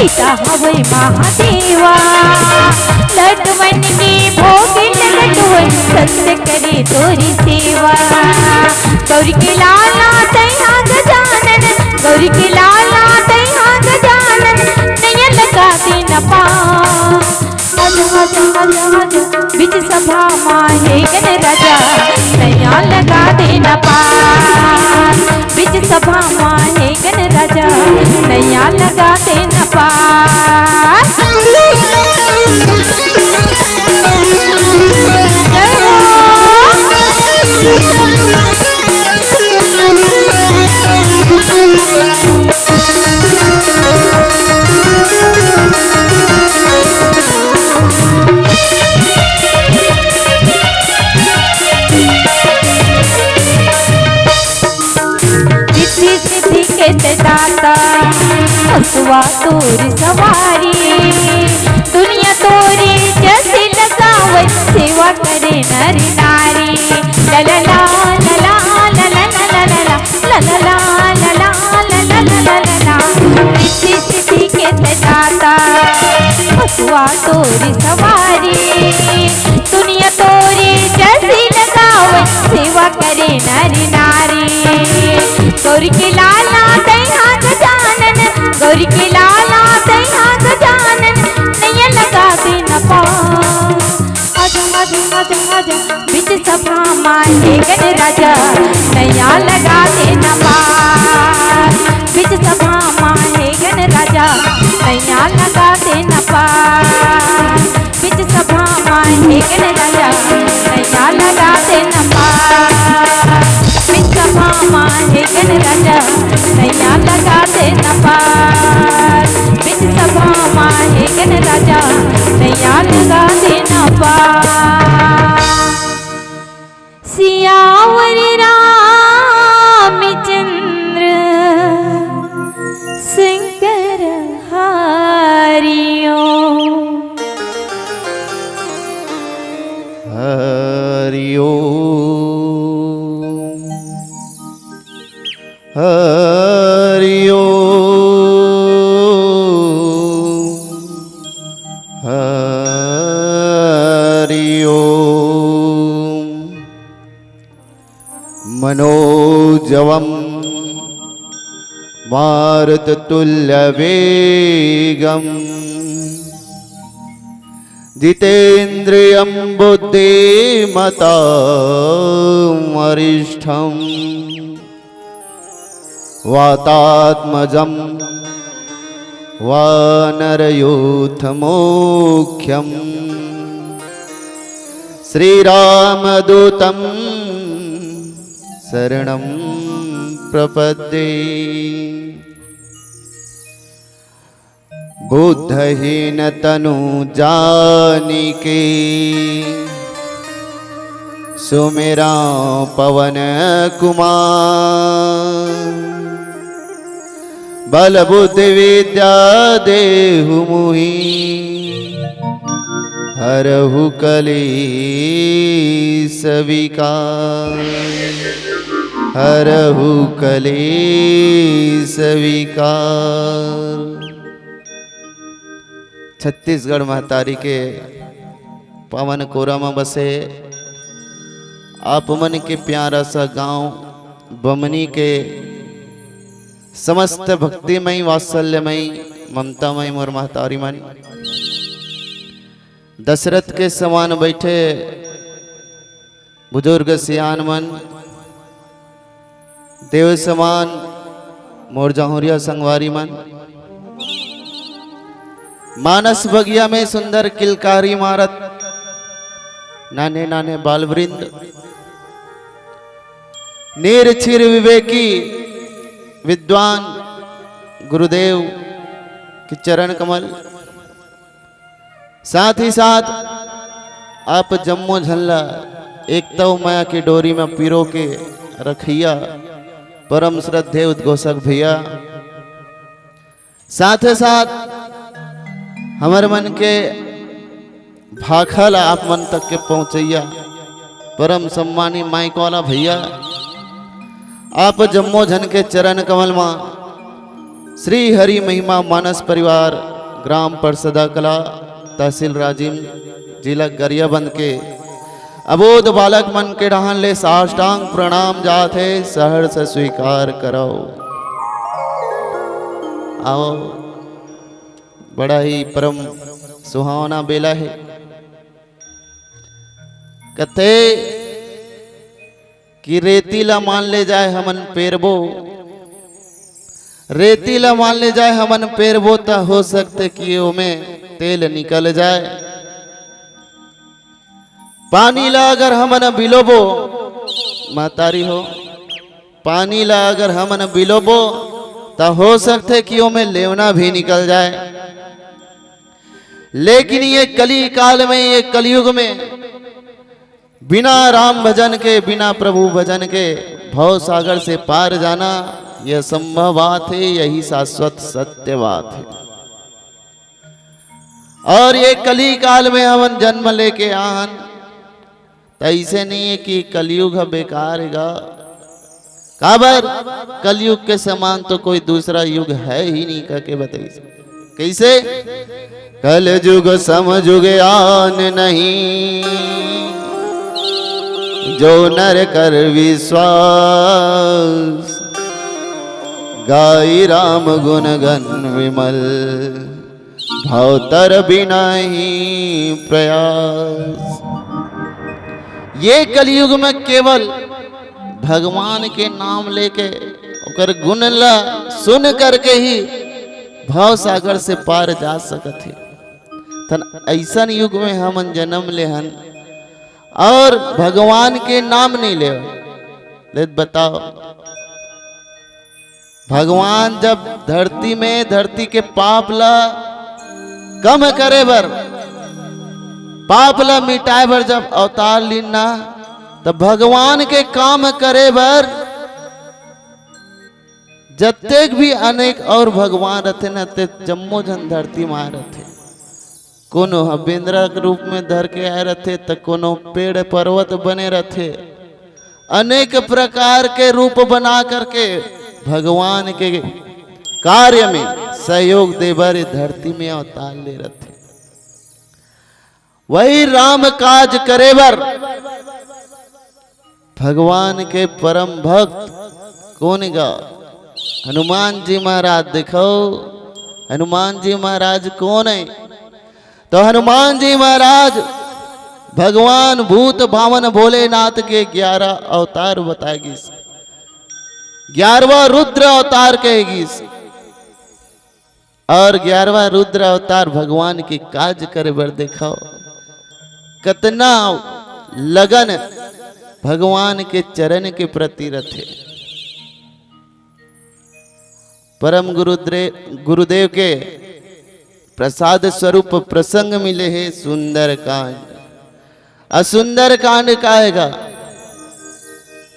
पिता हवे महादेवा लड्डवन के भोग लड्डवन सत्य करे तोरी सेवा गौरी के लाला तैया गजानन गौरी के लाला तैया गजानन नैया लगा दे न पा आजा आजा आजा आजा बीच सभा माहे गण राजा नैया लगा दे न पा बीच सभा माहे गण राजा नैया लगा दे न पा दाता हसुआ तोर सवारी दुनिया तोरे जैसे लगावत सेवा करे नर नारी ला ला ला ला ला ला ला ला ला ला ला ला ला ला ला ला सिद्धि के दाता हसुआ तोर सवारी दुनिया तोरे जैसे लगावत सेवा करे नर नारी गौरी के लाला तैया गजानन गौरी के लाला तैया गजानन नैया लगा दे न पा आजा आजा आजा आजा बीच सभा माहे गण राजा नैया लगा दे न पा बीच सभा माहे गण राजा नैया लगा दे न पा बीच सभा माहे गण राजा नैया लगा दे न पा बीच सभा माहे गण राजा नैया लगा दे न पार बीच सभा माहे गण राजा नैया लगा दे न पार सियावर रामचंद्र शंकर हरिओ हरिओ हरिओ हरिओ मनोजवं मारुततुल्यवेगं जितेन्द्रियं बुद्धिमतां वरिष्ठम् वातात्मजं वानरयूथमुख्यं श्रीरामदूतं शरणं प्रपद्ये बुद्धहीनतनु जानिके सुमेरा पवन कुमार बल बुद्धि विद्या देहु मुहि हरहु कलेश विकार हरहु कलेश विकार। छत्तीसगढ़ महतारी के पावन कोरा में बसे आप मन के प्यारा सा गांव बमनी के समस्त भक्तिमय वात्सल्यमय ममतामय मोर महतारी मन दशरथ के समान बैठे बुजुर्ग सियान मन देव समान मोर जहुरिया संगवारी मन मानस बगिया में सुंदर किलकारी मारत नाने नाने बालवृंद नीर छिर विवेकी विद्वान गुरुदेव के चरण कमल साथ ही साथ आप जम्मो झल्ला एक तो माया की डोरी में पीरो के रखिया परम श्रद्धेय उद्घोषक भैया साथ ही साथ हमारे मन के भाखल आप मन तक के पहुंचैया परम सम्मानी माइक वाला भैया आप जम्मो झन के चरण कमल मां श्री हरि महिमा मानस परिवार ग्राम परसदा कला तहसील राजिम जिला गरियाबंद के अबोध बालक मन के डहान ले साष्टांग प्रणाम जाथे सहर से स्वीकार करो। आओ, बड़ा ही परम सुहावना बेला है। कथे कि रेतीला मान ले जाए हमन पेरबो, रेतीला मान ले जाए हमन पेरबो ता हो सकते कि में तेल निकल जाए। पानी ला अगर हमन बिलोबो, महतारी हो, पानी ला अगर हमन बिलोबो ता हो सकते कि में लेवना भी निकल जाए। लेकिन ये कली काल में, ये कलयुग में बिना राम भजन के, बिना प्रभु भजन के भव सागर से पार जाना यह संभव बात है, यही शाश्वत सत्य बात है। और ये कली काल में हम जन्म लेके आन, तो ऐसे नहीं है कि कलयुग बेकार है। काबर कलयुग के समान तो कोई दूसरा युग है ही नहीं, करके बताइए कैसे। कल युग समयुग आन नहीं, जो नर कर विश्वास, गाई राम गुण गण विमल, भवतर बिना ही प्रयास। ये कलयुग में केवल भगवान के नाम लेके ओकर गुण ला सुन करके ही भाव सागर से पार जा सकत है। तन ऐसा युग में हम जन्म ले हन और भगवान के नाम नहीं ले बताओ। भगवान जब धरती में, धरती के पाप ला कम करे बर, पाप ला मिटाए बर जब अवतार लीना, तब भगवान के काम करे बर जतेक भी अनेक और भगवान रहते न ते जम्मो जन धरती में आए रहते। कोनो बेंद्रा के रूप में धर के आए रहते, तो कोनो पेड़ पर्वत बने रहते। अनेक प्रकार के रूप बना करके भगवान के कार्य में सहयोग देवर धरती में अवतार ले रहते। वही राम काज करेबर भगवान के परम भक्त कौन गा? हनुमान जी महाराज। देखो हनुमान जी महाराज कौन है? तो हनुमान जी महाराज भगवान भूत भावन भोलेनाथ के 11 अवतार बताएगी, 11वां रुद्र अवतार कहेगी। और 11वां रुद्र अवतार भगवान की काज करे बर देखो कितना लगन भगवान के चरण के प्रति रखे। परम गुरुदेव के प्रसाद स्वरूप प्रसंग मिले है सुंदर कांड। असुंदर कांड काहेगा?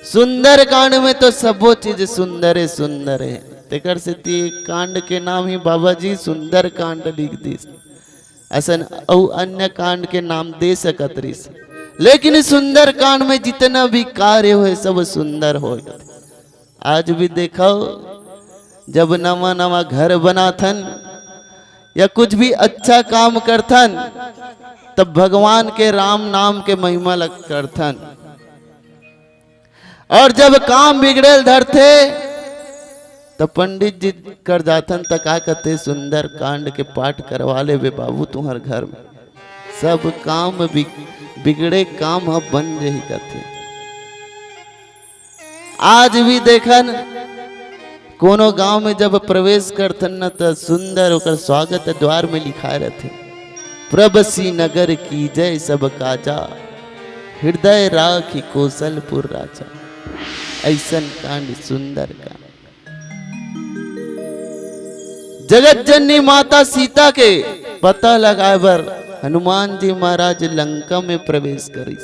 सुंदर कांड में तो सबो चीज सुंदर है, सुंदर है। तेकर से कांड के नाम ही बाबा जी सुंदर कांड लिख दी। ऐसा अन्य कांड के नाम दे सकत रही, लेकिन सुंदर कांड में जितना भी कार्य हो सब सुंदर हो। आज भी देखो जब नवा नवा घर बनाथन या कुछ भी अच्छा काम करथन, तब भगवान के राम नाम के महिमा लग करथन। और जब काम बिगड़ेल धरते तो पंडित जी कर जाथन, तो का कहते सुंदर कांड के पाठ करवा ले बे बाबू तुम्हार घर में, सब काम बिगड़े काम अब बन रही कहते। आज भी देखन कोनो गांव में जब प्रवेश करथन न तो सुंदर होकर स्वागत द्वार में लिखाए रहते, प्रभसी नगर की जय सब काजा, हृदय राखी कौशलपुर राजा। ऐसन कांड सुंदर कांड। जगत जननी माता सीता के पता लगाए बर हनुमान जी महाराज लंका में प्रवेश करी।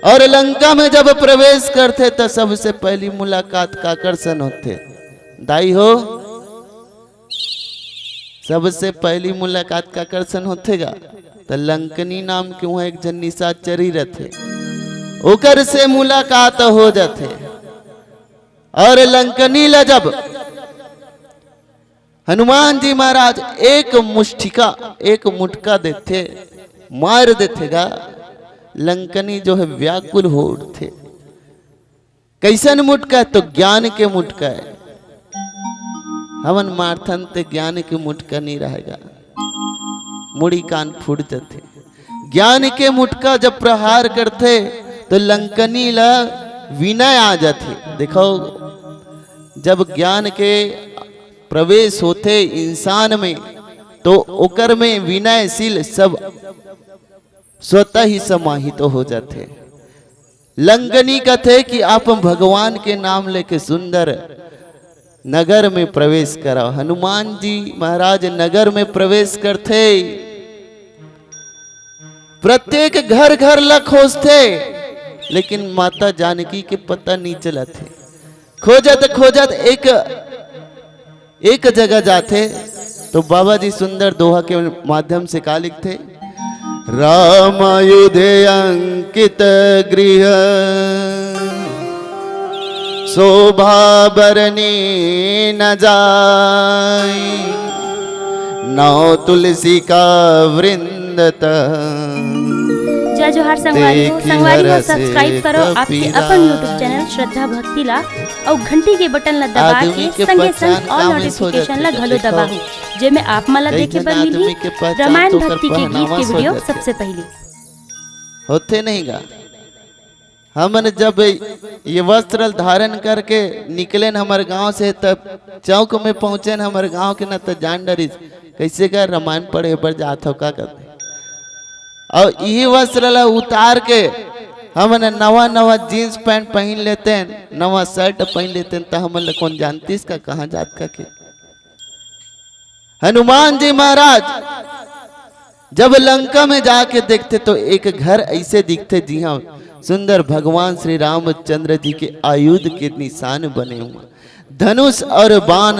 और लंका में जब प्रवेश करते तो सबसे पहली मुलाकात का आकर्षण होते। दाई हो, सबसे पहली मुलाकात का आकर्षण होतेगा तो लंकनी नाम के वहां एक जन निशाचरी रहते, ओकर से मुलाकात हो जाते। और लंकनी ला जब हनुमान जी महाराज एक मुटका देते, मार देतेगा लंकनी जो है व्याकुल हो उठते। कैसन मुटका? तो ज्ञान के मुटका है। हवन मारथन ते ज्ञान के मुटका नहीं रहेगा, मुड़ी कान फूट जाते। ज्ञान के मुटका जब प्रहार करते तो लंकनी ला विनय आ जाते। देखो जब ज्ञान के प्रवेश होते इंसान में तो ओकर में विनयशील सब स्वतः ही समाहित तो हो जाते। लंकनी कहते कि आप भगवान के नाम लेके सुंदर नगर में प्रवेश करो। हनुमान जी महाराज नगर में प्रवेश करते, प्रत्येक घर घर ला खोजते, लेकिन माता जानकी के पता नहीं चला थे। खोजत एक जगह जाते तो बाबा जी सुंदर दोहा के माध्यम से का लिखते, रामायुधे अंकित गृह शोभा बरनी न जाई, नौ तुलसी का वृंदत। जय जोहार संगवारी हो सब्सक्राइब करो आपके अपन यूट्यूब चैनल श्रद्धा भक्ति ला और घंटी के बटन ला दबा के संगे संग ऑल नोटिफिकेशन ला घलो दबाहू, जेमे आप मला देखे बर मिली रामायण भक्ति के गीत के वीडियो सबसे पहले। होते नहीं गा हमन जब ये वस्त्र धारण करके निकले हमारे गांव से, तब चौक में पहुंचे हमारे गांव के न तो जान डरी कैसे कर रामायण पढ़े पर जात हो का करते। और यही वस्त्र ला उतार के हमन नवा जीन्स पैंट पहन लेते हैं, नवा शर्ट पहन लेते हैं, तो हमन कौन जानती इसका कहाँ जात का के। हनुमान जी महाराज जब लंका में जाके देखते तो एक घर ऐसे दिखते, जी हाँ सुंदर भगवान श्री रामचंद्र जी के आयुध के निशान बने हुए, धनुष और बाण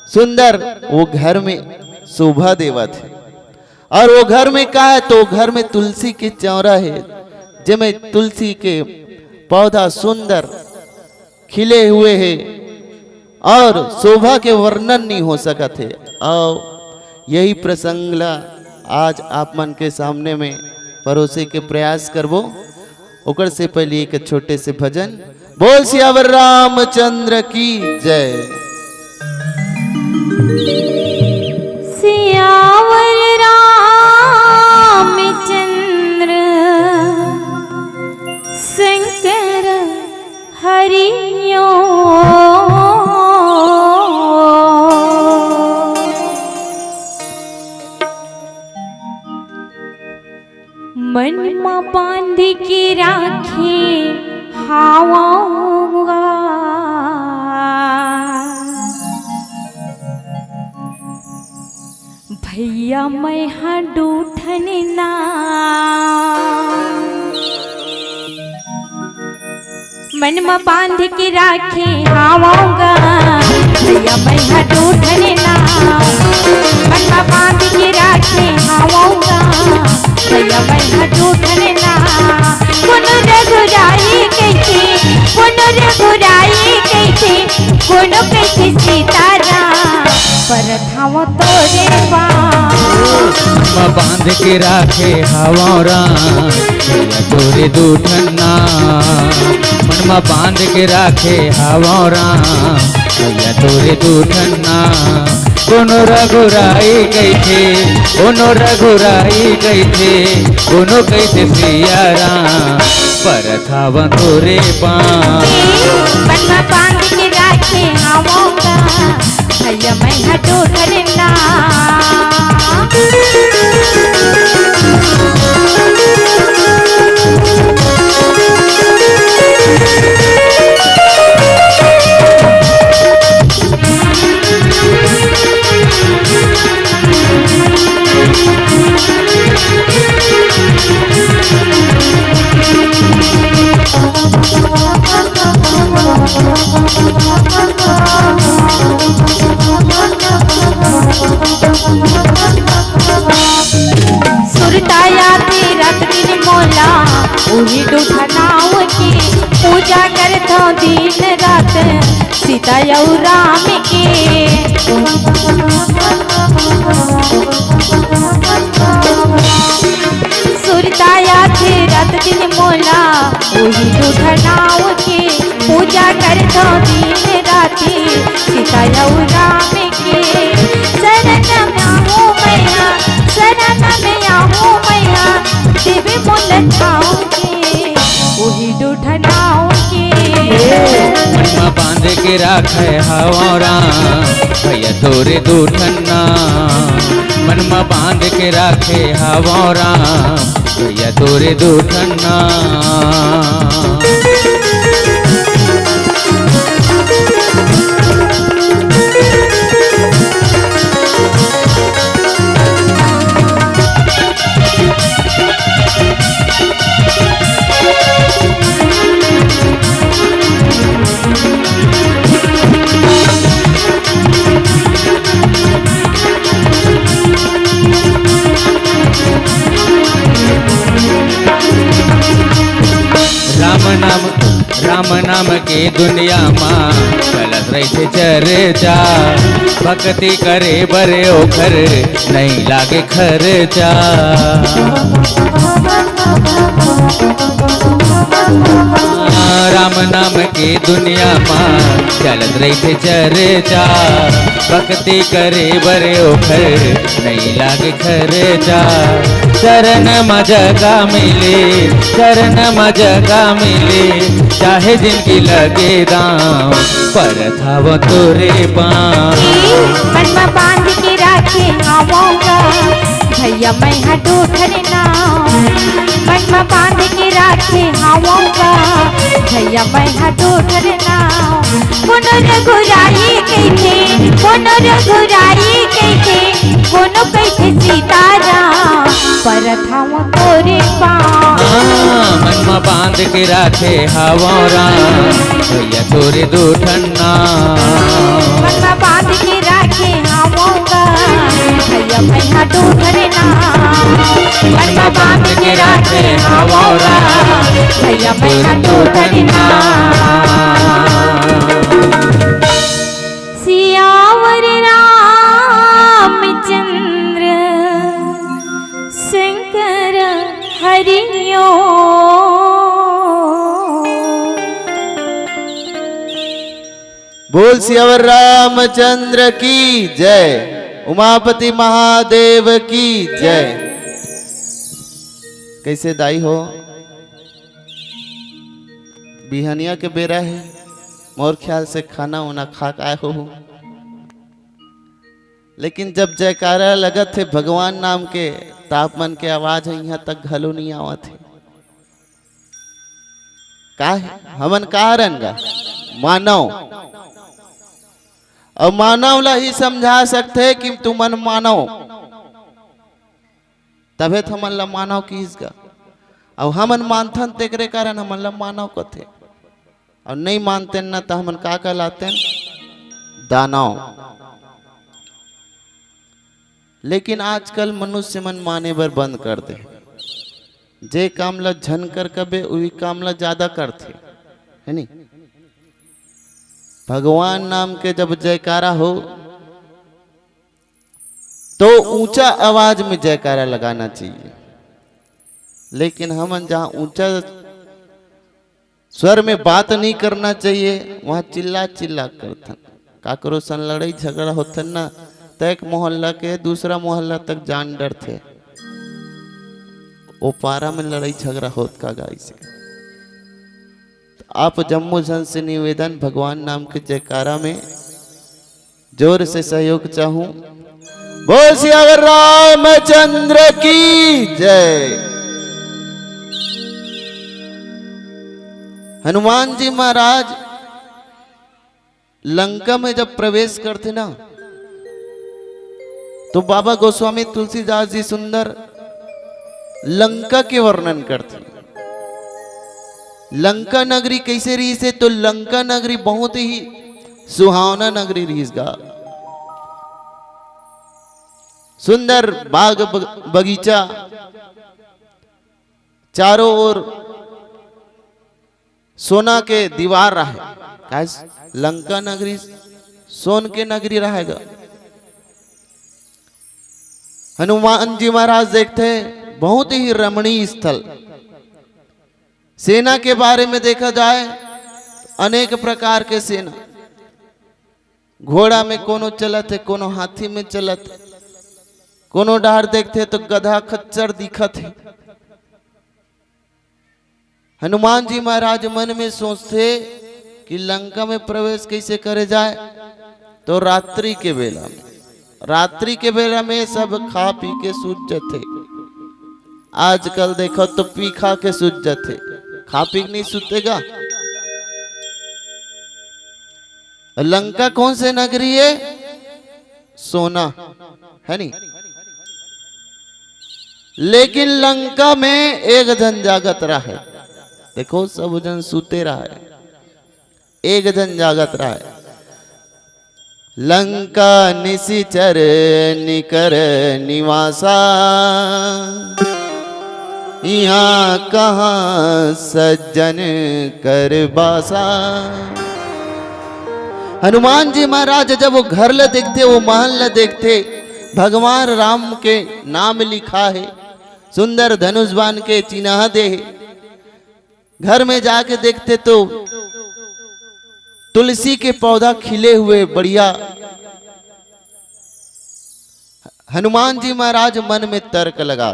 सुंदर वो घर में शोभा देवा थे। और वो घर में क्या है? तो घर में तुलसी के चौरा है, जिसमें तुलसी के पौधा सुंदर खिले हुए हैं और शोभा के वर्णन नहीं हो सका थे। और यही प्रसंग ला आज आप मन के सामने में परोसे के प्रयास करबो। ओकर से पहले एक छोटे से भजन, बोल सियावर रामचंद्र की जय। सियावर रामचंद्र शंकर हरियो, मन में बांध के राखे हावाऊंगा, भैया मैं हाँ डूठन ना, मन में बांध के राखे हावाऊंगा, भैया मैं हाँ डूठन ना, मन में बांध के राखे हावाऊंगा, भैया मैं हाँ डूठन ना। कोनो रघुराई कैसे, कोनो रघुराई कैसे, कोनो कैसे सीताराम पर धावो तोरे बांध के राखे हवा राम, भैया तोरे दूठन्ना। मनमा बांध के राखे हवा राम, भैया तोरे दूठन्ना। कोनो रघुराई कैथे, कोनो रघुराई कैथे, कोनो कैसे सिया राम पर थावन तोरे पाँव। मनमा बांध के राखे हवा, भैया मैं हटो डरना। उही डूठनाव की पूजा करता दिन रात, सीता और राम के। सुरताया थे रात दिन मोला वही दुठनाव के। पूजा कर दो दिन राती सीता और राम के। शरण में आहूँ मैया, शरण में आहूँ मैया, देवी मोल ठाव के वही दुठनाव के। मनमा बांध के राखे हवारा भैया तोरे दूठन्ना। मनमा बांध के राखे हवारा भैया तोरे दूठन्ना। राम नाम के दुनिया माँ चलत रही चर्चा। भक्ति करे बरे ओखर नहीं लागे खर्चा। राम नाम के दुनिया माँ चलत रही चर्चा। भक्ति करे बरे ओखर नहीं लागे खर्चा। चरण में जगह मिले, चरण में जगह मिले, चाहे जिनकी लगे दाम पर था वो तोरे पाँव। मन में बांध के राखे आऊंगा भैया मैं हटो ठरना। मन में बांध के राखे आऊंगा भैया मैं हटो ठरना। कोनो रघुराई कहते, कोनो रघुराई कहते, कोनो कहते सीताराम पर था वो तोरे पाँव। मन में बांध के राखे हवारा भैया तोरे दूठन्ना। मन में बांध के राखे आऊंगा भैया मैं हटो ठरना। मन में बांध के राखे आऊंगा भैया मैं हटो ठरना। सियावर रामचंद्र शंकर हरिओ। बोल सियावर रामचंद्र की जय, उमापति महादेव की जय। कैसे दाई हो? बिहनिया के बेरा है, मोर ख्याल से खाना उना खा के आए हो। लेकिन जब जयकारा लगत थे भगवान नाम के, तापमन के आवाज है यहाँ तक घलो नहीं आवत है। का है? हमन का रंगा मानव, और मानव ला ही समझा सकते कि तू मन मानव, तबे तो हमन ला मानव कीसगा। और हमन मानथन तेकरे कारण हमन ला मानव कथे, और नहीं मानते न तो हमन का कहलाते दानव। लेकिन आजकल मनुष्य मन माने बर बंद कर दे। जे काम ला झन कर कबे वही काम ला ज्यादा करते है नी। भगवान नाम के जब जयकारा हो तो ऊंचा आवाज में जयकारा लगाना चाहिए। लेकिन हमन जहां ऊंचा स्वर में बात नहीं करना चाहिए, वहां चिल्ला चिल्ला करथन। काकरो सन लड़ाई झगड़ा होथन ना, तो एक मोहल्ला के दूसरा मोहल्ला तक जान डर थे। वो पारा में लड़ाई झगड़ा होत का गाय से। आप जम्मू जन से निवेदन, भगवान नाम के जयकारा में जोर से सहयोग चाहूं। बोल सियावर रामचंद्र की जय। हनुमान जी महाराज लंका में जब प्रवेश करते ना, तो बाबा गोस्वामी तुलसीदास जी सुंदर लंका के वर्णन करते। लंका नगरी कैसे रही से? तो लंका नगरी बहुत ही सुहावना नगरी रही। सुंदर बाग बगीचा, चारों ओर सोना के दीवार रहे। काश लंका नगरी सोन के नगरी रहेगा। हनुमान जी महाराज देखते बहुत ही रमणीय स्थल। सेना के बारे में देखा जाए अनेक प्रकार के सेना, घोड़ा में कोनो चलत है, कोनो हाथी में चलत है, कोनो डार देखते तो गधा खच्चर दिखत है। हनुमान जी महाराज मन में सोचते कि लंका में प्रवेश कैसे करे जाए। तो रात्रि के बेला में सब खा पी के सूत जाते। आजकल देखो तो पी खा के सूत जाते, खा पी नहीं सूतेगा। लंका कौन से नगरी है? सोना है नहीं। लेकिन लंका में एक जन जागत रहा है। देखो सब जन सूते रहा है, एक जन जागत रहा है। लंका निशिचर निकर निवासा, यहाँ कहाँ सज्जन कर बासा। हनुमान जी महाराज जब वो घर ल देखते, वो महल ल देखते, भगवान राम के नाम लिखा है, सुंदर धनुष बाण के चिन्ह दे। घर में जाके देखते तो तुलसी के पौधा खिले हुए बढ़िया। हनुमान जी महाराज मन में तर्क लगा।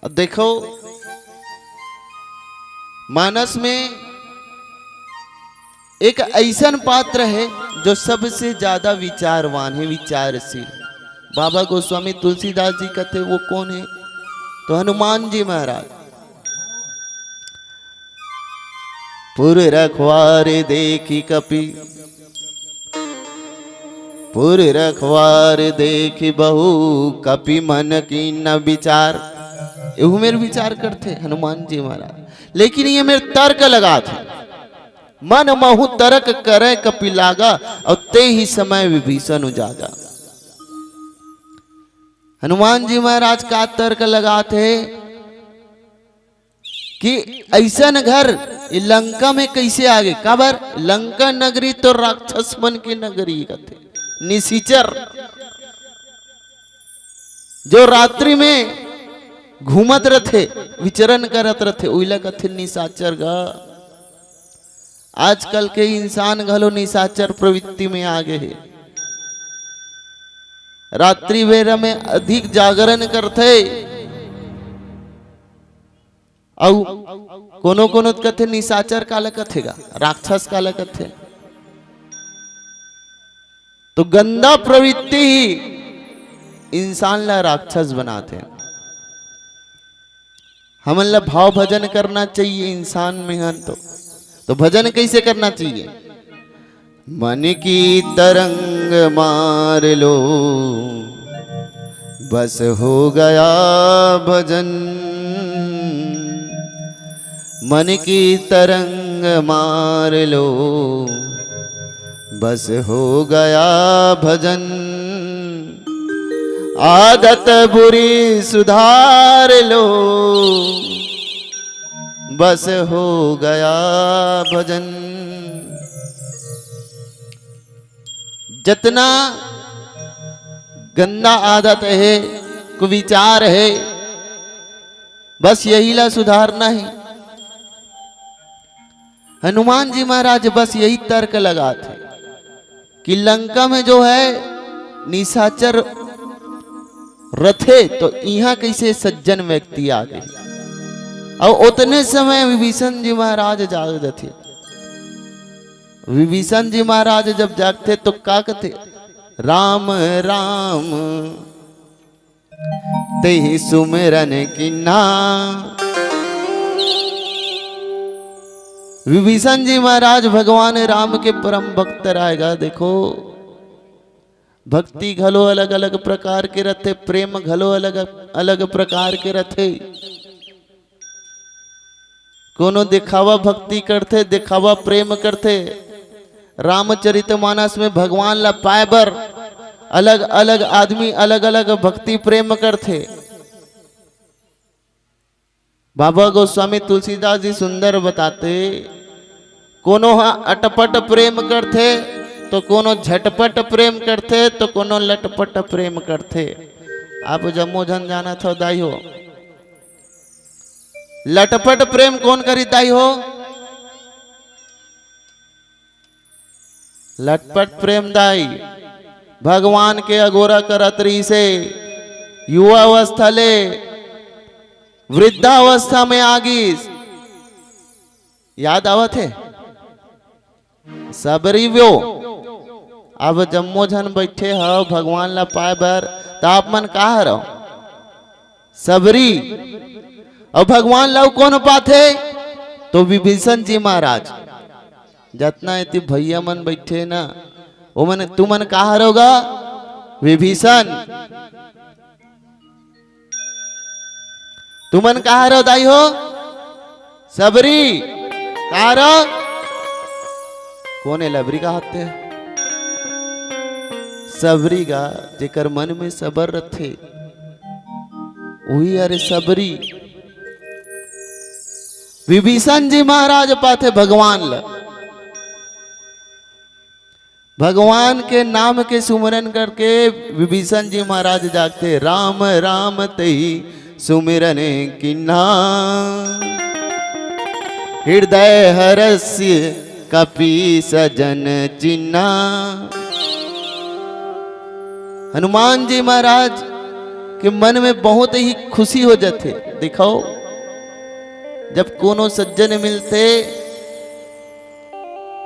अब देखो मानस में एक ऐसन पात्र है जो सबसे ज्यादा विचारवान है, विचारशील। बाबा गोस्वामी तुलसीदास जी कहते वो कौन है? तो हनुमान जी महाराज। पुर रखवार देखी कपि, पुर रखवार देखी बहु, कपि मन की न विचार। यू मेरे विचार करते हनुमान जी महाराज। लेकिन ये मेरे तर्क लगा थे, मन महु तर्क करे कपि लागा, और ते ही समय विभीषण उजागा। हनुमान जी महाराज का तर्क लगाते कि ऐसा घर लंका में कैसे आ गए। काबर लंका नगरी तो राक्षस मन की नगरी कहते, निशिचर जो रात्रि में घूमत रथे, विचरण करत रथे, उइला कथे निशाचर गा। आजकल के इंसान घलो निशाचर प्रवृत्ति में आगे है। रात्रि बेरा में अधिक जागरण करते, औ कोनो कोनो कथे निशाचर काला कथेगा, राक्षस काला कथे। तो गंदा प्रवृत्ति ही इंसान ला राक्षस बनाते हैं। हमन ला भाव भजन करना चाहिए इंसान में हन। तो भजन कैसे करना चाहिए? मन की तरंग मार लो, बस हो गया भजन। मन की तरंग मार लो, बस हो गया भजन। आदत बुरी सुधार लो, बस हो गया भजन। जितना गंदा आदत है, कुविचार है, बस यही ला सुधारना है। हनुमान जी महाराज बस यही तर्क लगाते कि लंका में जो है निशाचर रथे, तो यहाँ कैसे सज्जन व्यक्ति आ गए। और उतने समय विभीषण जी महाराज जागते थे। विभीषण जी महाराज जब जागते तो क्या कहते? राम राम ते सुमिरन किन्ना। विभीषण जी महाराज भगवान राम के परम भक्त रहेगा। देखो भक्ति घलो अलग अलग प्रकार के रहते, प्रेम घलो अलग अलग प्रकार के रहते। कोनो दिखावा भक्ति करते, दिखावा प्रेम करते। रामचरितमानस में भगवान ला पाए बर अलग अलग आदमी अलग अलग भक्ति प्रेम करते। बाबा गोस्वामी तुलसीदास जी सुंदर बताते कोनो हा अटपट प्रेम करथे तो कोनो झटपट प्रेम करथे तो कोनो लटपट प्रेम करथे। आप जम्मो झन जाना था दाई हो। लटपट प्रेम कौन करी दाई हो? लटपट प्रेम दाई भगवान के अगोरा करत रही से युवा अवस्था ले वृद्धावस्था में आगिस। याद आवत है सबरी व्यो। अब जम्मो झन बैठे हो भगवान ला पाए बर तो आप मन का रहो सबरी। और भगवान ला कौन पाथे तो विभीषण जी महाराज। जतना इति भैया मन बैठे ना वो मन तू मन का रहोगा विभीषण। तू मन का रहो दाई हो सबरी का रहो कौन है लबरी का हाथ है सबरी का जेकर मन में सबर रथे वही अरे सबरी। विभीषण जी महाराज पाथे भगवान ला। भगवान के नाम के सुमरन करके विभीषण जी महाराज जागते राम राम तेहि सुमिरन किन्हा हृदय हरस्य कपि सजन चिन्हा। हनुमान जी महाराज के मन में बहुत ही खुशी हो जाते। दिखाओ जब कोनो सज्जन मिलते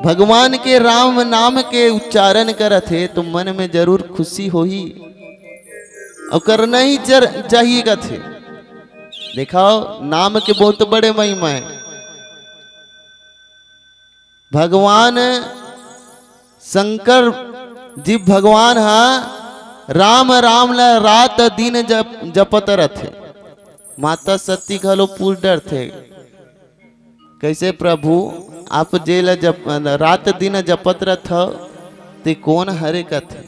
भगवान के राम नाम के उच्चारण करते तो मन में जरूर खुशी हो ही और करना ही चाहिएगा थे। दिखाओ नाम के बहुत बड़े महिमा है। भगवान शंकर जी भगवान हा राम राम ला रात दिन जपत रथे। माता सती घलो पूर डर थे कैसे प्रभु आप जेल जप रात दिन जपत रथ ते कौन हरे कथे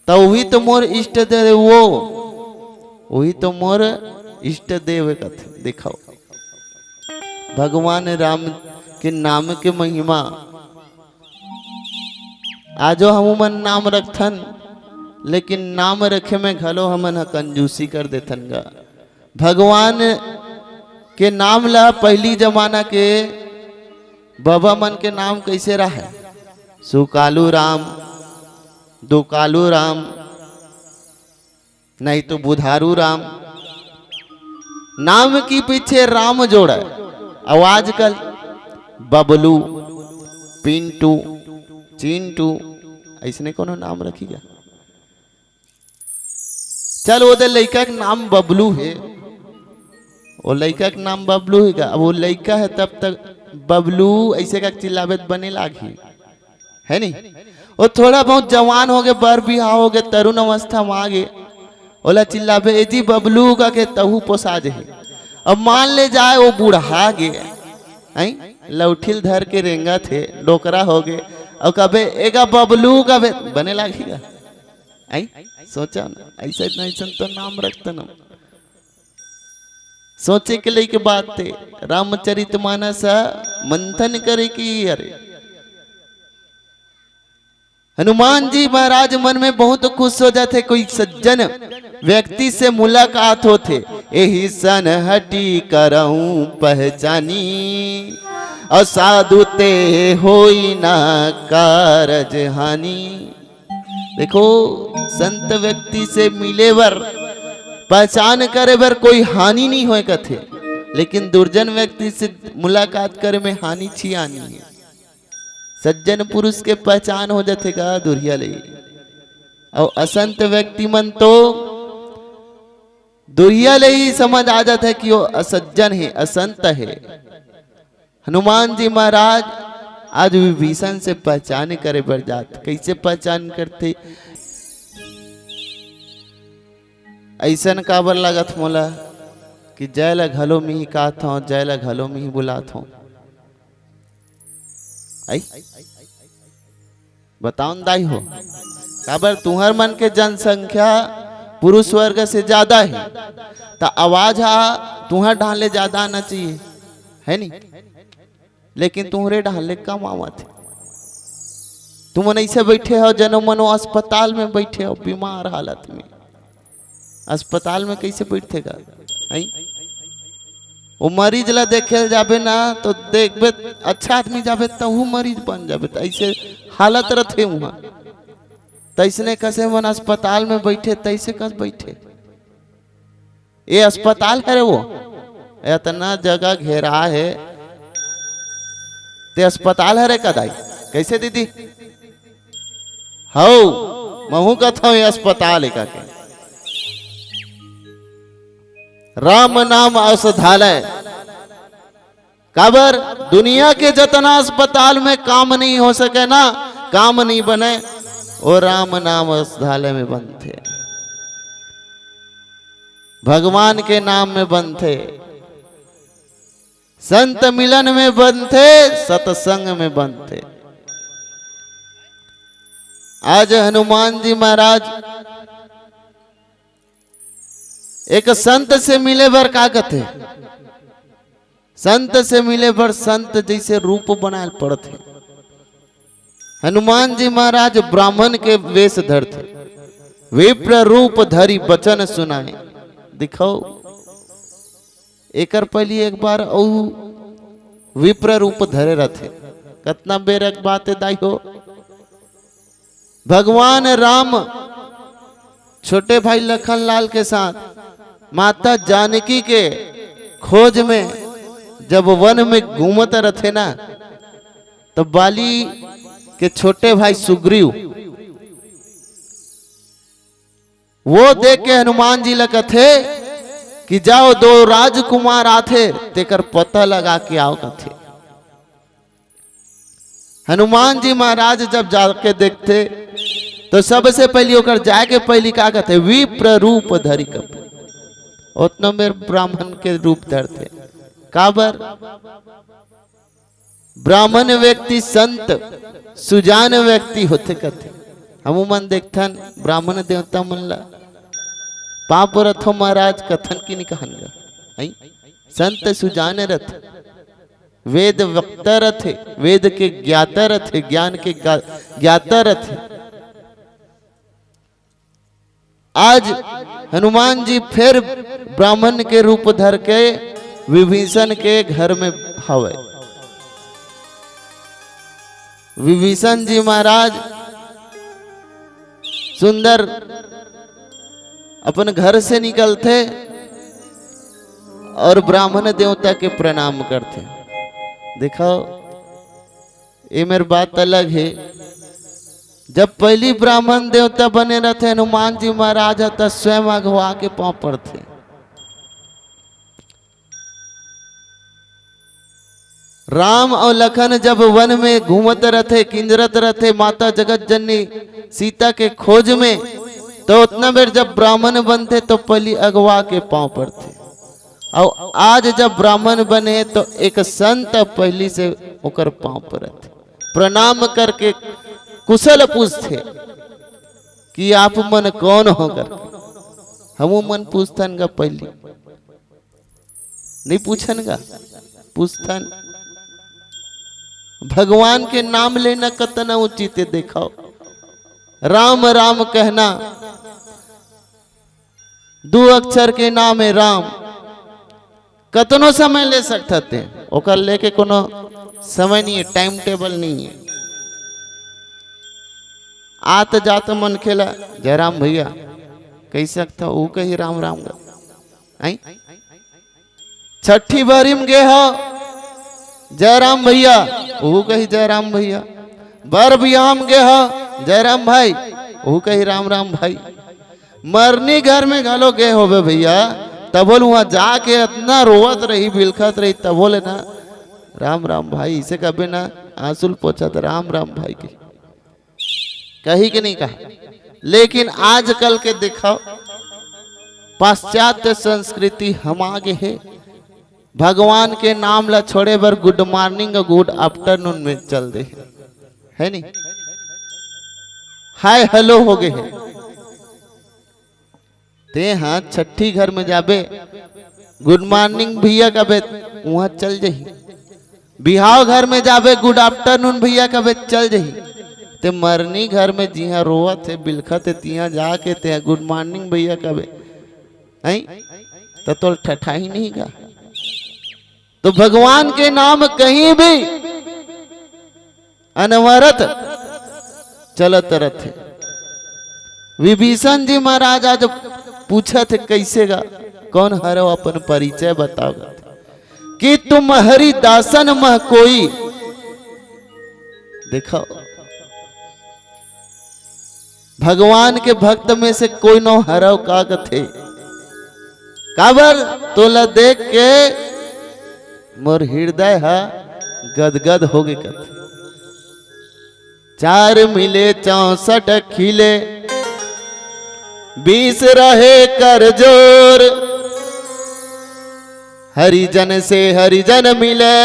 तो वही तो मोर इष्ट देव वो वही तो मोर इष्ट देव कथे। दिखाओ भगवान राम के नाम के महिमा। आजो हम मन नाम रखथन लेकिन नाम रखे में घलो हमन कंजूसी कर देथन गा। भगवान के नाम ला पहली जमाना के बाबा मन के नाम कैसे रहे सुकालू राम दुकालू राम नहीं तो बुधारू राम। नाम की पीछे राम जोड़ा और आजकल बबलू पिंटू चिंटू ऐसने कोनो नाम रखीगा। चल वो लड़का का नाम बबलू है वो लड़का का नाम बबलू है। अब वो लड़का है तब तक बबलू ऐसे का चिल्लावेत बने लागी है नहीं। वो थोड़ा बहुत जवान हो गए बर बिहार हो गए तरुण अवस्था में आ गए ओला चिल्लावे ए जी बबलू का के तहु पोसा जे। अब मान ले जाए वो बूढ़ा गए लौठिल धर के रेंगा थे डोकरा हो गए और कबे एगा बबलू का बने लागेगा। आई सोचा ना ऐसा ऐसा तो नाम रखता ना सोचे के लिए के बात थे। रामचरितमानस मंथन करे की अरे हनुमान जी महाराज मन में बहुत खुश हो जाते। कोई सज्जन व्यक्ति से मुलाकात होते यही सन हटी करऊं पहचानी असाधु ते होई ना कारज हानि। देखो संत व्यक्ति से मिले बर पहचान करे बर कोई हानि नहीं होए कथे लेकिन दुर्जन व्यक्ति से मुलाकात करे में हानि छी आनी है। सज्जन पुरुष के पहचान हो जाते का दुरिया ले और असंत व्यक्ति मन तो दुरिया ले ही समझ आ जाता है कि वो असज्जन है असंत है। हनुमान जी महाराज आज विभीषण से पहचान करे बर जात। कैसे पहचान करते ऐसन काबर लागत मोला कि जयला घलो में ही कहत हूँ जयला घलो में ही बुलात हूँ। आई बताओ दाई हो काबर तुम्हार मन के जनसंख्या पुरुष वर्ग से ज्यादा है तो आवाज तुम्हार ढाले ज्यादा आना चाहिए है नहीं। लेकिन तुम्हारे ढाले कम आवत है। तुम ऐसे बैठे हो जनो मनो अस्पताल में बैठे हो बीमार हालत में, अस्पताल में कैसे बैठेगा? वो मरीज ला देखे जाबे ना तो देखबे अच्छा आदमी जाबे तो वो मरीज बन जाबे, तो ऐसे हालत रथे वहां। तैसने कसे मन अस्पताल में बैठे तैसे कस बैठे। ये अस्पताल है रे, वो इतना जगह घेरा है ते अस्पताल है रे कदाई कैसे दीदी? हो महू कथा ये अस्पताल है का राम नाम औषधालय। काबर दुनिया के जितना अस्पताल में काम नहीं हो सके ना, काम नहीं बने, वो राम नाम औषधालय में बनते, भगवान के नाम में बनते, संत मिलन में बनते, सत्संग में बनते। आज हनुमान जी महाराज एक संत से मिले बर का कहते, संत से मिले बर संत जैसे रूप बनाए पड़ते। हनुमान जी महाराज ब्राह्मण के वेश धरते, विप्र रूप धरी वचन सुनाए। दिखाओ एकर पहली एक बार औ विप्र रूप धरे रहते, कितना बेर एक बात दाई हो। भगवान राम छोटे भाई लखन लाल के साथ माता जानकी के खोज में जब वन में घूमत रहते ना, तो बाली के छोटे भाई सुग्रीव वो देख के हनुमान जी लगा थे कि जाओ दो राजकुमार आते तेकर पता लगा के आओ कथे। हनुमान जी महाराज जब जाके देखते तो सबसे पहले होकर जाके पहली का कहते विप्र रूप धरी कप, उतना मेरे ब्राह्मण के रूप धरते। काबर ब्राह्मण व्यक्ति संत सुजान व्यक्ति होते कथे। हम मन देखथन ब्राह्मण देवता मन ला पाप रथो महाराज कथन की निकहन संत सुजान रथ, वेद वक्ता रथे, वेद के ज्ञाता रथे, ज्ञान के ज्ञाता रथे। आज हनुमान जी फिर ब्राह्मण के रूप धर के विभीषण के घर में हवे। विभीषण जी महाराज सुंदर अपन घर से निकलते और ब्राह्मण देवता के प्रणाम करते। देखो ये मेरी बात अलग है। जब पहली ब्राह्मण देवता बने रहते हनुमान जी महाराज तो स्वयं अगवा के पांव पड़ते। राम और लखन जब वन में घूमत रहते, किंजरत रहते माता जगत जननी सीता के खोज में, तो उतना बेर जब ब्राह्मण बनते तो पहली अगवा के पांव पड़ते। और आज जब ब्राह्मण बने तो एक संत पहली से ओकर पांव पड़ते, प्रणाम करके कुशल पूछते कि आप मन कौन हो कर। हम मन पूछतन गा, पहली नहीं पूछन गा, पूछतन भगवान के नाम लेना कतना उचित है। देखो राम राम कहना, दो अक्षर के नाम है राम, कतनो समय ले सकते थे, ओकर लेके कोनो समय नहीं है, टाइम टेबल नहीं है। आत जात मन खेला जय राम भैया कह सकता वो कही राम राम गा। छठी बारी में गे हो जय राम भैया वो कही जय राम भैया। बर बियाम गे हो जय राम भाई वो कही राम राम भाई। मरनी घर में घलो गे हो भैया तब बोल वहां जाके इतना रोवत रही बिलखत रही, तब बोले ना राम राम भाई, इसे कभी ना आंसू पोछा था राम राम भाई की कही कि नहीं कहा। लेकिन आजकल के दिखाओ पाश्चात्य संस्कृति हम आगे है। भगवान के नाम ला छोड़े बर गुड मॉर्निंग और गुड आफ्टरनून में चल दे है नहीं, हाय हेलो हो गए है। ते हाँ छठी घर में जाबे गुड मॉर्निंग भैया का बे वहां चल जाही, बिहाव घर में जावे गुड आफ्टरनून भैया कबे चल जही, ते मरनी घर में जिहा रोवत है बिलखत है तिहा जाके ते गुड मॉर्निंग भैया कबे आई तो ठठाई नहीं गा। तो भगवान के नाम कहीं भी अनवरत चलत रहते। विभीषण जी महाराज आज पूछा थे कैसे गा कौन हरो अपन परिचय बताओ कि तुम हरि दासन मह कोई। देखो भगवान के भक्त में से कोई नो हरो का थे काबर तोला देख के मोर हृदय है गदगद हो गए कथे। 4 मिले 64 खिले 20 रहे कर जोर। हरिजन से हरिजन मिले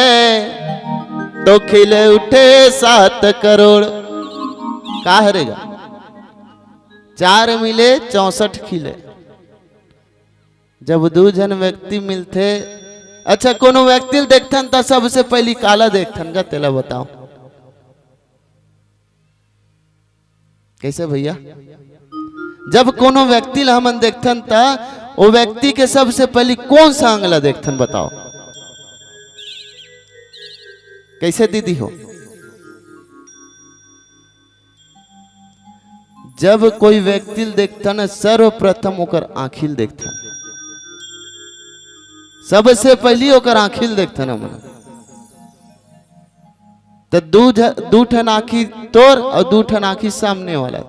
तो खिले उठे 7 करोड़। का हरेगा 4 मिले 64 खिले। जब 2 जन व्यक्ति मिलते, अच्छा कोनो व्यक्ति देखथन तो सबसे पहली काला देखथन का तेला बताओ कैसे भैया। जब कोनो व्यक्ति ला हमन देखथन ता वो व्यक्ति के सबसे पहली कौन सा अंगला देखथन बताओ कैसे दीदी हो। जब कोई व्यक्ति देखथन सर्वप्रथम ओकर आंखिल देखथन, सबसे पहली ओकर आंखिल देखथन हमन। तो 2 ठन आंखी तोर और 2 ठन आंखी सामने वाला।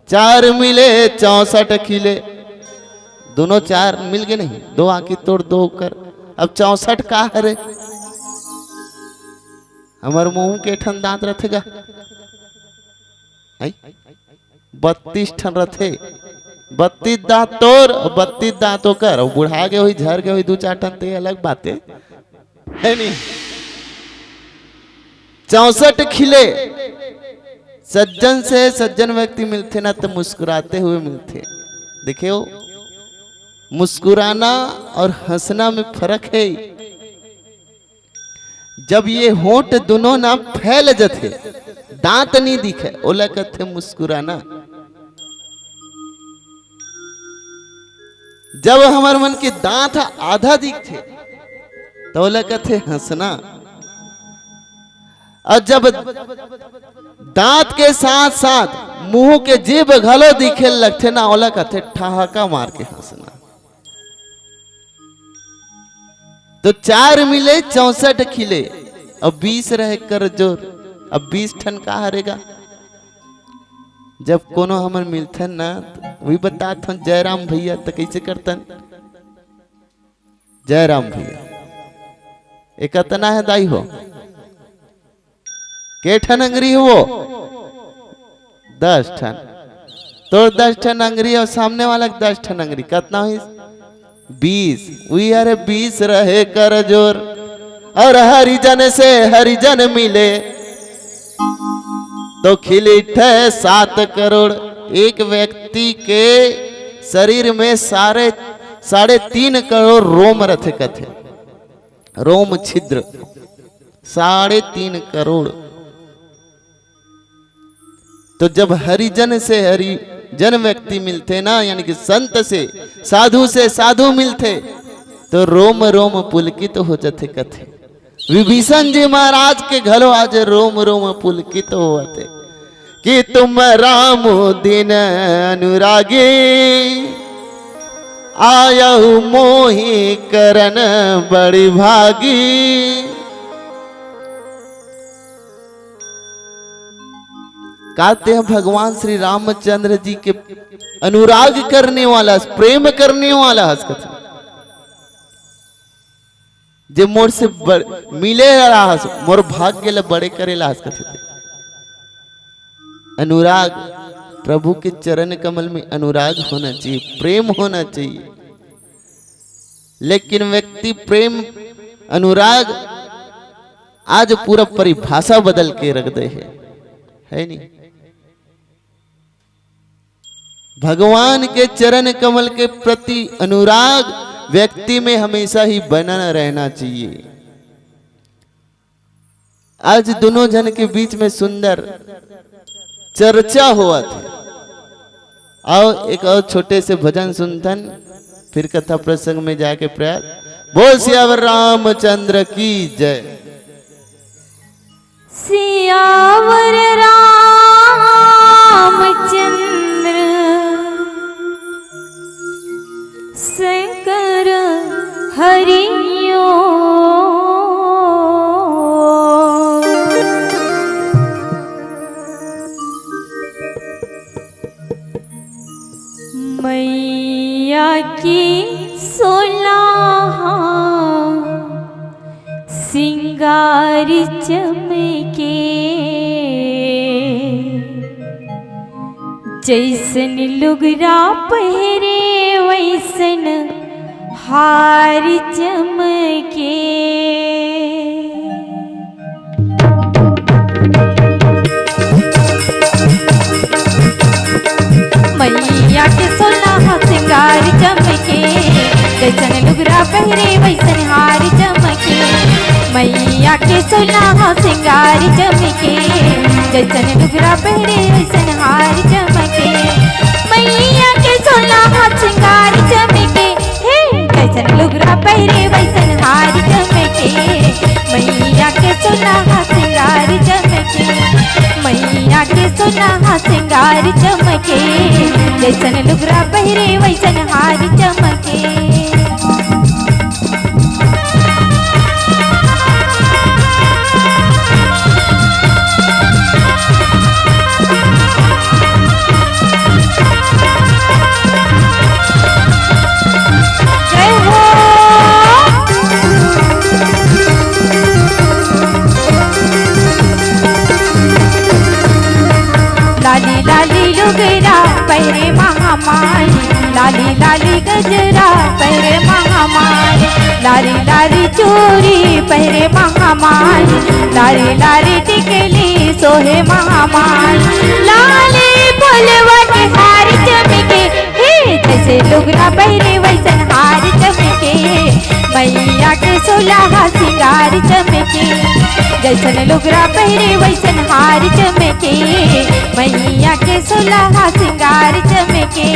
4 मिले 64 खिले। दोनों 4 मिल गए नहीं, 2 आंखी तोड़ 2 कर। अब 64 का हरे हमार मुंह के ठन दांत रथेगा 32 ठन रथे। 32 दांत तोर और 32 दांतों कर और बुढ़ा गए हुई झर गए हुई 2-4 ठन ते अलग बातें है नहीं। 64 खिले। सज्जन से सज्जन व्यक्ति मिलते ना तो मुस्कुराते हुए मिलते। देखियो मुस्कुराना और हंसना में फर्क है। जब ये होंठ दोनों ना फैल जाते दांत नहीं दिखे ओला कहते मुस्कुराना। जब हमार मन के दांत आधा दिखते तो ओला कहते हंसना। और जब दांत के साथ साथ मुंह के जीभ घलो दिखे लगते ना ओला कहते ठहाका मार के हंसना। तो 4 मिले 64 खिले अब 20 रहे कर जोर। अब 20 ठन का हरेगा। जब कोनो हमन मिलथन ना वही बतात हन जयराम भैया तो कैसे करतन। जयराम भैया एक कतना है दाई हो के ठन अंगरी हो 10 ठन। तो 10 ठन अंगरी और सामने वाला 10 ठन अंगरी कितना हुई 20। वही अरे 20 रहे कर जोर। और हरिजन से हरिजन मिले तो खिले 7 करोड़। एक व्यक्ति के शरीर में 3.5 करोड़ रोम रथे कथे। रोम छिद्र 3.5 करोड़। तो जब हरिजन से हरिजन व्यक्ति मिलते ना यानी कि संत से साधु मिलते तो रोम रोम पुलकित हो जाते कथे। विभीषण जी महाराज के घरों आज रोम रोम पुलकित होते कि तुम राम दिन अनुरागी आयहु मोहि करन बड़ी भागी। कहते हैं भगवान श्री रामचंद्र जी के अनुराग करने वाला प्रेम करने वाला हंस जे मोर से मिले रहा मोर भाग्य ले बड़े करेला हंस कथे। अनुराग प्रभु के चरण कमल में अनुराग होना चाहिए, प्रेम होना चाहिए। लेकिन व्यक्ति प्रेम अनुराग आज पूरा परिभाषा बदल के रख दे है नहीं। भगवान के चरण कमल के प्रति अनुराग व्यक्ति में हमेशा ही बना रहना चाहिए। आज दोनों जन के बीच में सुंदर चर्चा हुआ था। आओ एक और छोटे से भजन सुनतन, फिर कथा प्रसंग में जाके प्रयास। बोल सियावर रामचंद्र की जय। सियावर रामचंद्र शंकर हरियो। मैया की 16 सिंगार चमके, जैसन लुगरा पहरे वैसन हार चमके। मैया के 16 सिंगार चमके, जैसन लुगरा पहरे वैसन हार चमके। मैया के 16 सिंगार चमके, जैसन लुगरा पहरे वैसन हार चमके। मैया के 16 सिंगार चमके, हे जैसन लुगरा पहरे वैसन हार चमके। मैया के 16 सिंगार चमके, मैया के 16 सिंगार चमके, जैसन लुगरा पहरे वैसन हार चमके। जय हो। लाली लाली लुगरा पहरे महामारी, लाली लाली गजरा पहरे महामारी। लाली लाली चूड़ी पहरे महामारी, लाली लाली टिकली सोहे महामारी। लाली बोलवा के हार चमके, हे जैसे लुगरा पहरे वैसन हार चमके। मैया के 16 सिंगार चमके, जैसन लुगरा पहरे वैसन हार चमके। मैया के 16 सिंगार चमके।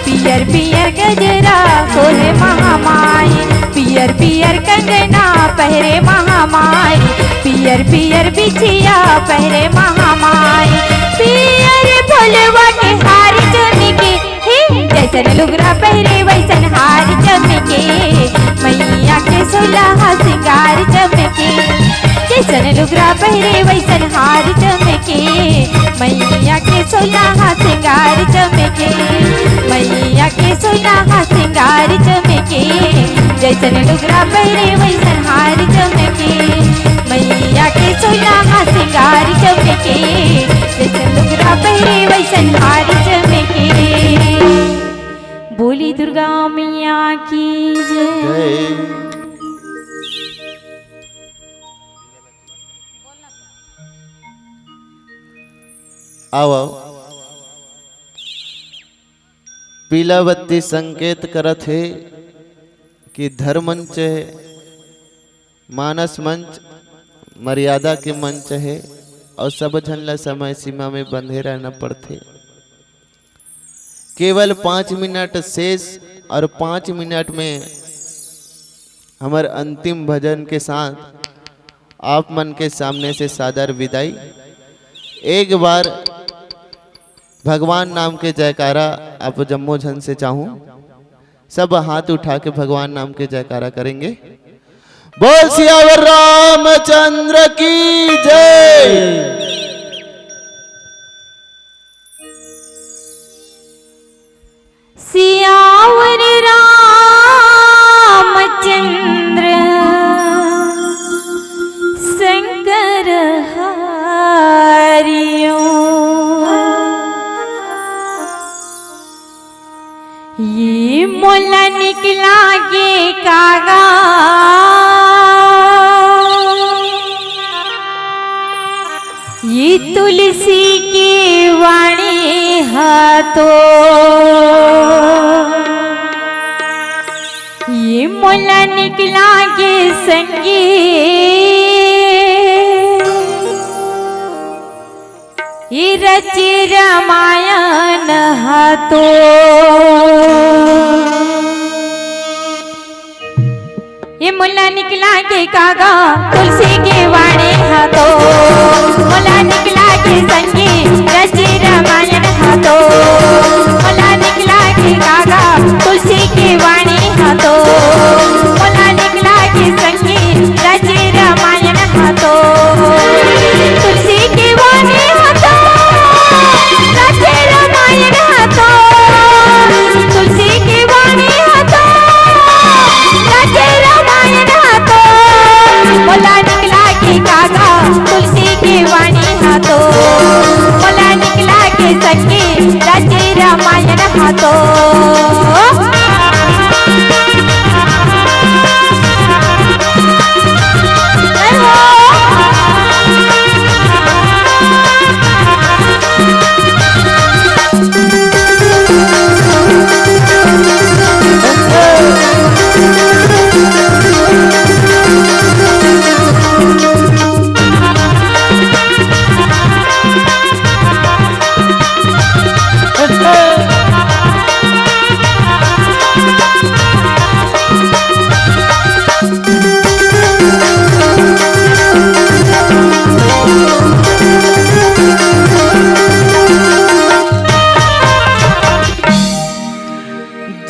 पियर पियर गजरा सोहे महामाई, पियर पियर कंगना पहरे महामाई। पियर पियर बिछिया पहरे महामाई, पियर भोलवा के हार चमके, हे जैसन लुगरा पहरे वैसन हार चमके। मैया के 16 सिंगार चमके, जैसन लुगरा पहरे वैसन हार चमके। मैया के 16 सिंगार चमके, मैया के 16 सिंगार चमके। जैसन लुगरा पहरे वैसन हार चमके। मैया के 16 सिंगार चमके, जैसन लुगरा पहरे वैसन हार चमके। बोली दुर्गा मैया की जय। आओ आओ। पीला बत्ती संकेत करत है कि धर्म मंच है, मानस मंच मर्यादा के मंच है, और सब झन ला समय सीमा में बंधे रहना पड़ते। केवल 5 मिनट शेष, और 5 मिनट में हमारे अंतिम भजन के साथ आप मन के सामने से सादर विदाई। एक बार भगवान नाम के जयकारा आप जम्मो झन से चाहूं, सब हाथ उठा के भगवान नाम के जयकारा करेंगे। बोल सियावर रामचंद्र की जय। सियावर रामचंद्र ये मोला निकला गे कागा ये तुलसी की वाणी हाथों ये मोला निकला गे संगी ये रचे रामायण हाथों ये मुला निकला के कागा तुलसी के वाणी हाथों मुला निकला के संगी रचे रामायण हाथों मुला निकला के कागा तुलसी के वाणी हाथों मुला निकला के संगी रचे रामायण हाथों तुलसी के वाणी हाथों रचे रामायण हाथों तुलसी के वाणी हाथों रचे रामायण हाथों मोला निकला के कागा तुलसी के वाणी हाथों मोला निकला के संगी रचे रामायण हाथों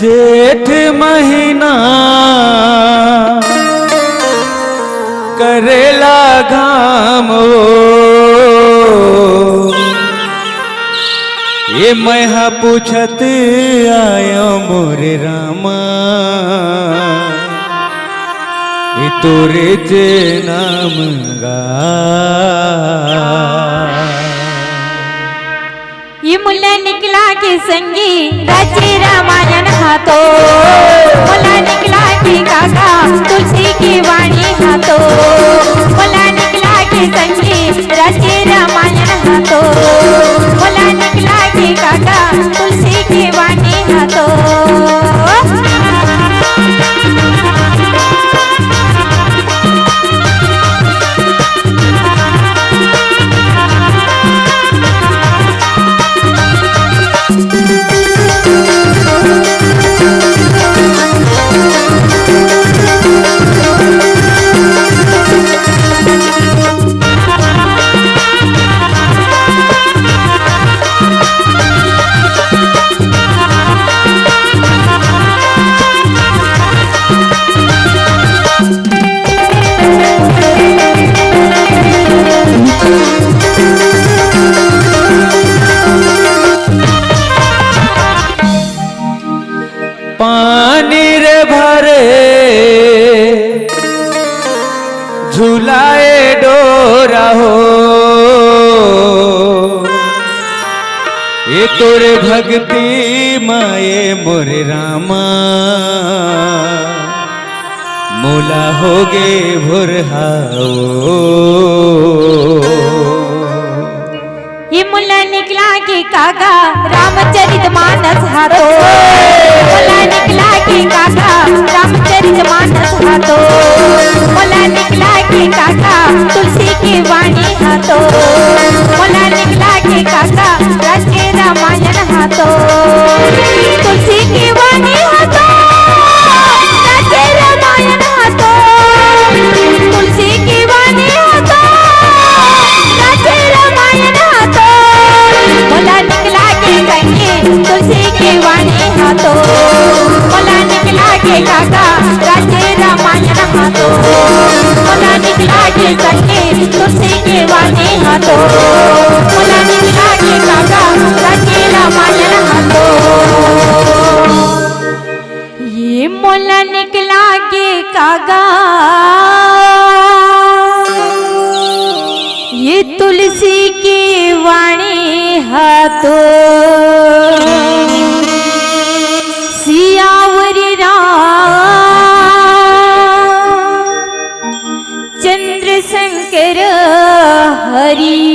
जेठ महीना करेला घाम ये मैं पूछत आयो मोरे रामा ये तोरे जे नाम गा ये मुला निकला के संगी रचे रामायण हाथों मुला निकला के काका तुलसी की वाणी हाथों मुला निकला के संगी रचे रामायण हाथों मुला निकला के काका तुलसी की वाणी हाथों पानी रे भरे झुलाए डोरा हो ये तोरे भक्ति माए मोरे रामा मोला होगे भुरहाओ ये मुला निकला के काका रामचरित मानस हाथों मुला निकला के काका रामचरित मानस हाथों मुला निकला के काका तुलसी की वाणी हाथों मुला निकला के काका रचे रामायण हाथों तुलसी की वाणी हाथों रचे रामायण हाथों तुलसी की वाणी हाथों रचे रामायण हाथों मुला निकला के संगी तुलसी की वाणी हाथों मुला निकला के काका रचे रामायण हाथों मुला निकला के संगी तुलसी की वाणी हाथों मुला निकला के काका रचे रामायण हाथों ये मुला निकला के कागा ये तुलसी की वाणी हाथों शंकर हरी